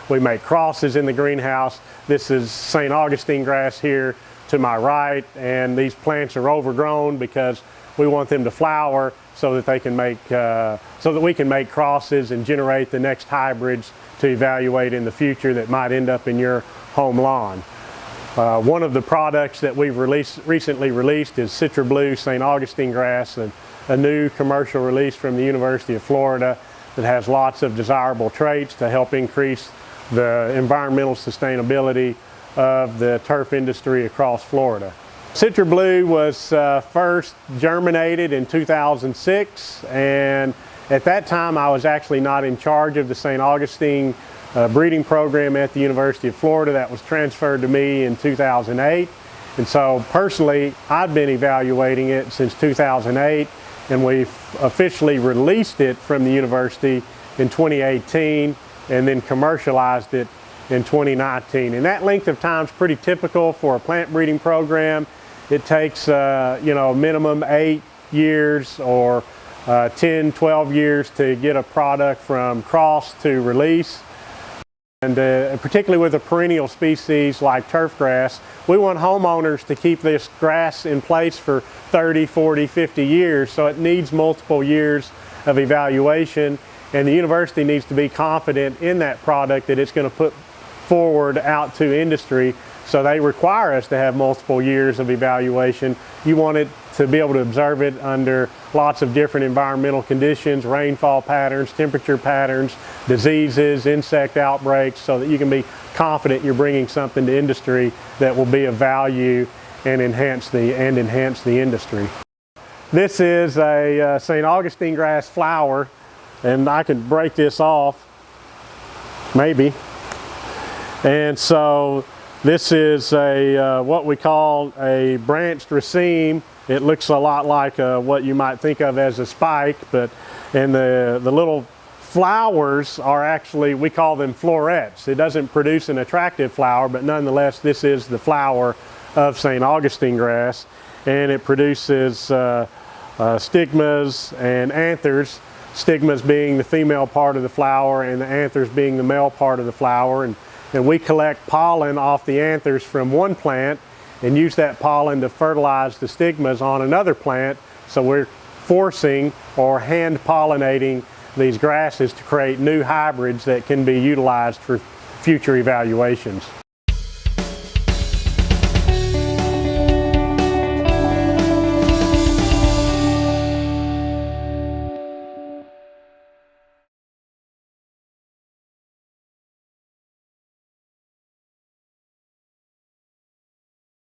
We make crosses in the greenhouse. This is St. Augustine grass here to my right, and these plants are overgrown because we want them to flower so that they can make, so that we can make crosses and generate the next hybrids to evaluate in the future that might end up in your home lawn. One of the products that we've recently released is Citra Blue St. Augustine grass, and a new commercial release from the University of Florida that has lots of desirable traits to help increase the environmental sustainability of the turf industry across Florida. Citra Blue was first germinated in 2006, and at that time I was actually not in charge of the St. Augustine breeding program at the University of Florida. That was transferred to me in 2008, and so personally I've been evaluating it since 2008, and we've officially released it from the university in 2018 and then commercialized it in 2019. And that length of time is pretty typical for a plant breeding program. It takes minimum 8 years or 10, 12 years to get a product from cross to release. And particularly with a perennial species like turf grass, we want homeowners to keep this grass in place for 30, 40, 50 years, so it needs multiple years of evaluation, and the university needs to be confident in that product that it's going to put forward out to industry, so they require us to have multiple years of evaluation. You want it to be able to observe it under lots of different environmental conditions, rainfall patterns, temperature patterns, diseases, insect outbreaks, so that you can be confident you're bringing something to industry that will be of value and enhance the industry. This is a St. Augustine grass flower, and I can break this off, maybe. And so this is a what we call a branched raceme. It looks a lot like what you might think of as a spike, and the little flowers are actually, we call them florets. It doesn't produce an attractive flower, but nonetheless this is the flower of St. Augustine grass, and it produces stigmas and anthers. Stigmas being the female part of the flower and the anthers being the male part of the flower, and we collect pollen off the anthers from one plant and use that pollen to fertilize the stigmas on another plant. So we're forcing or hand pollinating these grasses to create new hybrids that can be utilized for future evaluations.